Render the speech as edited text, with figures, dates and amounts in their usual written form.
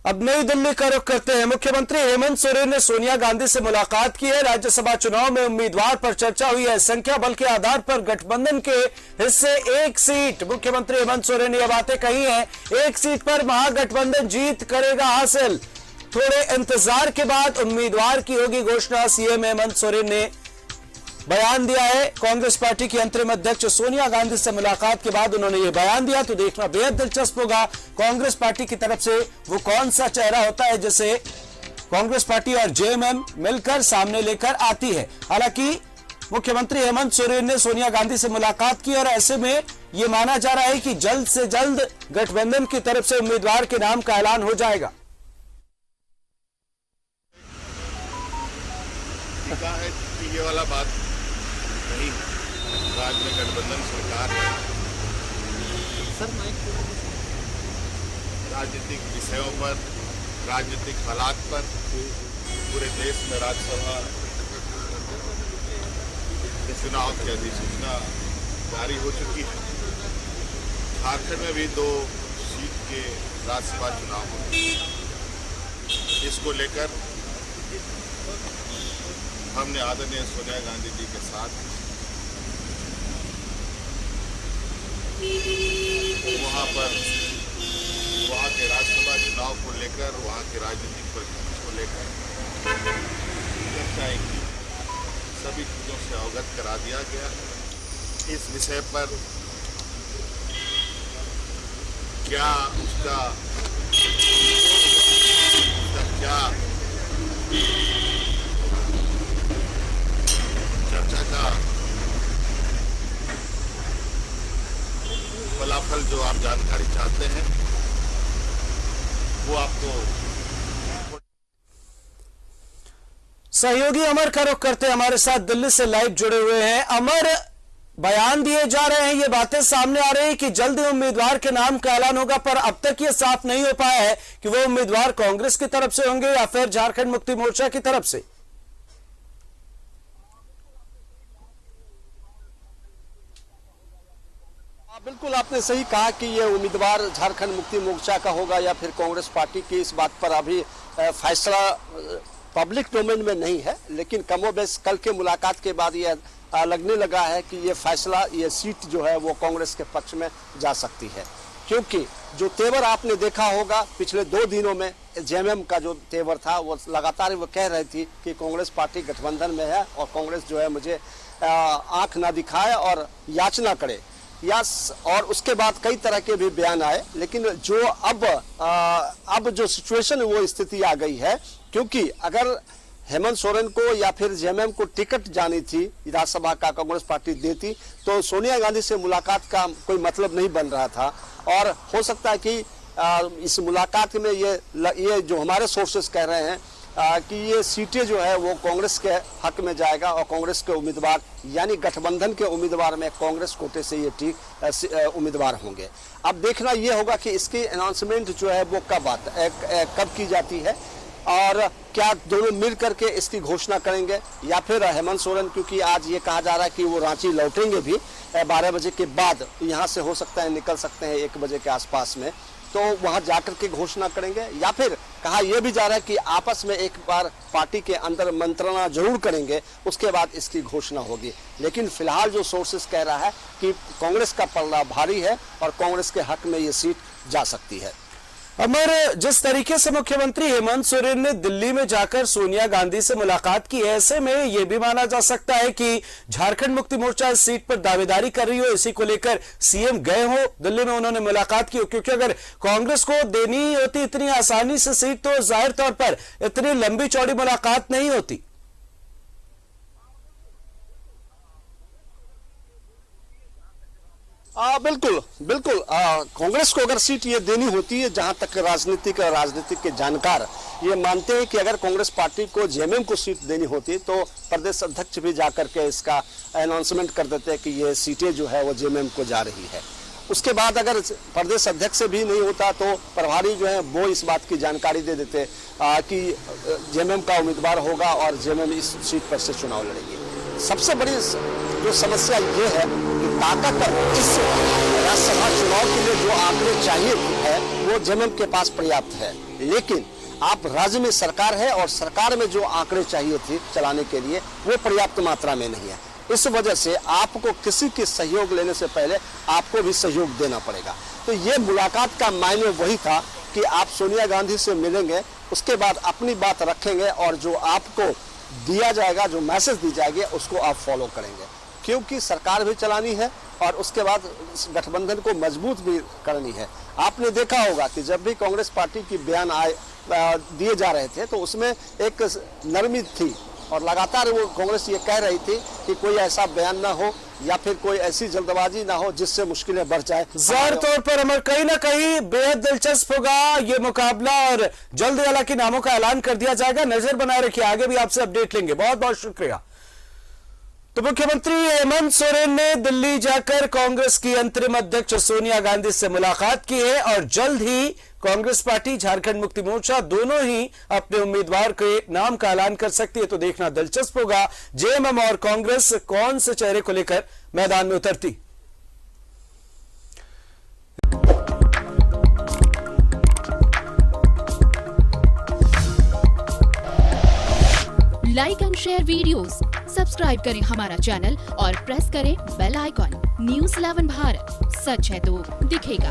अब नई दिल्ली का रुख करते हैं। मुख्यमंत्री हेमंत सोरेन ने सोनिया गांधी से मुलाकात की है। राज्यसभा चुनाव में उम्मीदवार पर चर्चा हुई है। संख्या बल के आधार पर गठबंधन के हिस्से एक सीट। मुख्यमंत्री हेमंत सोरेन ने यह बातें कही हैं। एक सीट पर महागठबंधन जीत करेगा हासिल। थोड़े इंतजार के बाद उम्मीदवार की होगी घोषणा। सीएम हेमंत सोरेन ने बयान दिया है। कांग्रेस पार्टी की अंतरिम अध्यक्ष सोनिया गांधी से मुलाकात के बाद उन्होंने ये बयान दिया, तो देखना बेहद दिलचस्प होगा कांग्रेस पार्टी की तरफ से वो कौन सा चेहरा होता है जिसे कांग्रेस पार्टी और जेएमएम मिलकर सामने लेकर आती है। हालांकि मुख्यमंत्री हेमंत सोरेन ने सोनिया गांधी से मुलाकात की और ऐसे में यह माना जा रहा है कि जल्द से जल्द गठबंधन की तरफ से उम्मीदवार के नाम का ऐलान हो जाएगा। ये वाला बात नहीं, राज्य में गठबंधन सरकार है। राजनीतिक विषयों पर, राजनीतिक हालात पर पूरे देश में राज्यसभा चुनाव की अधिसूचना जारी हो चुकी है। झारखंड में भी 2 सीट के राज्यसभा चुनाव होंगे। इसको लेकर हमने आदरणीय सोनिया गांधी जी के साथ वहाँ के राज्यसभा चुनाव को लेकर, वहाँ के राजनीतिक परिस्थिति को लेकर चर्चाएं की। सभी चीजों से अवगत करा दिया गया। इस विषय पर क्या उसका क्या चर्चा का फलाफल जो आप जानकारी चाहते हैं वो आपको। सहयोगी अमर का रुख करते हमारे साथ दिल्ली से लाइव जुड़े हुए हैं। अमर, बयान दिए जा रहे हैं, ये बातें सामने आ रही है कि जल्द ही उम्मीदवार के नाम का ऐलान होगा, पर अब तक ये साफ नहीं हो पाया है कि वो उम्मीदवार कांग्रेस की तरफ से होंगे या फिर झारखंड मुक्ति मोर्चा की तरफ से। बिल्कुल आपने सही कहा कि ये उम्मीदवार झारखंड मुक्ति मोर्चा का होगा या फिर कांग्रेस पार्टी की, इस बात पर अभी फैसला पब्लिक डोमेन में नहीं है। लेकिन कमोबेश कल के मुलाकात के बाद ये लगने लगा है कि ये फैसला, ये सीट जो है वो कांग्रेस के पक्ष में जा सकती है। क्योंकि जो तेवर आपने देखा होगा पिछले 2 दिनों में, जेएमएम का जो तेवर था वो लगातार वो कह रही थी कि कांग्रेस पार्टी गठबंधन में है और कांग्रेस जो है मुझे आंख ना दिखाए और याचना करे, और उसके बाद कई तरह के भी बयान आए। लेकिन जो अब जो सिचुएशन वो स्थिति आ गई है, क्योंकि अगर हेमंत सोरेन को या फिर जेएमएम को टिकट जानी थी राज्यसभा का, कांग्रेस पार्टी देती तो सोनिया गांधी से मुलाकात का कोई मतलब नहीं बन रहा था। और हो सकता है कि इस मुलाकात में ये जो हमारे सोर्सेस कह रहे हैं कि ये सीटें जो है वो कांग्रेस के हक में जाएगा और कांग्रेस के उम्मीदवार यानी गठबंधन के उम्मीदवार में कांग्रेस कोटे से ये उम्मीदवार होंगे। अब देखना ये होगा कि इसकी अनाउंसमेंट जो है वो कब की जाती है और क्या दोनों मिल करके इसकी घोषणा करेंगे या फिर हेमंत सोरेन, क्योंकि आज ये कहा जा रहा है कि वो रांची लौटेंगे भी 12 बजे के बाद, यहाँ से हो सकता है निकल सकते हैं 1 बजे के आसपास में, तो वहां जाकर के घोषणा करेंगे। या फिर कहा यह भी जा रहा है कि आपस में एक बार पार्टी के अंदर मंत्रणा जरूर करेंगे, उसके बाद इसकी घोषणा होगी। लेकिन फिलहाल जो सोर्सेस कह रहा है कि कांग्रेस का पलड़ा भारी है और कांग्रेस के हक में ये सीट जा सकती है। अमर, जिस तरीके से मुख्यमंत्री हेमंत सोरेन ने दिल्ली में जाकर सोनिया गांधी से मुलाकात की, ऐसे में यह भी माना जा सकता है कि झारखंड मुक्ति मोर्चा इस सीट पर दावेदारी कर रही हो। इसी को लेकर सीएम गए हो दिल्ली में, उन्होंने मुलाकात की हो, क्योंकि अगर कांग्रेस को देनी होती इतनी आसानी से सीट तो जाहिर तौर पर इतनी लंबी चौड़ी मुलाकात नहीं होती। बिल्कुल बिल्कुल कांग्रेस को अगर सीट ये देनी होती है, जहां तक राजनीतिक के जानकार ये मानते हैं कि अगर कांग्रेस पार्टी को जेएमएम को सीट देनी होती तो प्रदेश अध्यक्ष भी जाकर के इसका अनाउंसमेंट कर देते हैं कि ये सीटें जो है वो जेएमएम को जा रही है। उसके बाद अगर प्रदेश अध्यक्ष से भी नहीं होता तो प्रभारी जो है वो इस बात की जानकारी दे देते कि जेएमएम का उम्मीदवार होगा और जेएमएम इस सीट पर से चुनाव लड़ेगी। सबसे बड़ी जो समस्या ये है कि ताकत इस राज्यसभा चुनाव के लिए जो आंकड़े चाहिए है वो जेएमएम के पास पर्याप्त है। लेकिन आप राज्य में सरकार है और सरकार में जो आंकड़े चाहिए थे चलाने के लिए वो पर्याप्त मात्रा में नहीं है। इस वजह से आपको किसी के सहयोग लेने से पहले आपको भी सहयोग देना पड़ेगा। तो ये मुलाकात का मायने वही था कि आप सोनिया गांधी से मिलेंगे, उसके बाद अपनी बात रखेंगे और जो आपको दिया जाएगा, जो मैसेज दी जाएगी उसको आप फॉलो करेंगे, क्योंकि सरकार भी चलानी है और उसके बाद गठबंधन को मजबूत भी करनी है। आपने देखा होगा कि जब भी कांग्रेस पार्टी की बयान दिए जा रहे थे तो उसमें एक नरमी थी और लगातार वो कांग्रेस ये कह रही थी कि कोई ऐसा बयान ना हो या फिर कोई ऐसी जल्दबाजी ना हो जिससे मुश्किलें बढ़ जाए। ज़ाहिर तौर पर अमर कहीं ना कहीं बेहद दिलचस्प होगा ये मुकाबला और जल्द हालांकि नामों का ऐलान कर दिया जाएगा। नजर बनाए रखिए, आगे भी आपसे अपडेट लेंगे। बहुत बहुत शुक्रिया। तो मुख्यमंत्री हेमंत सोरेन ने दिल्ली जाकर कांग्रेस की अंतरिम अध्यक्ष सोनिया गांधी से मुलाकात की है और जल्द ही कांग्रेस पार्टी, झारखंड मुक्ति मोर्चा दोनों ही अपने उम्मीदवार के नाम का ऐलान कर सकती है। तो देखना दिलचस्प होगा जेएमएम और कांग्रेस कौन से चेहरे को लेकर मैदान में उतरती। Like and share videos, subscribe करें हमारा चैनल और प्रेस करें बेल आइकॉन। न्यूज़ 11 भारत, सच है तो दिखेगा।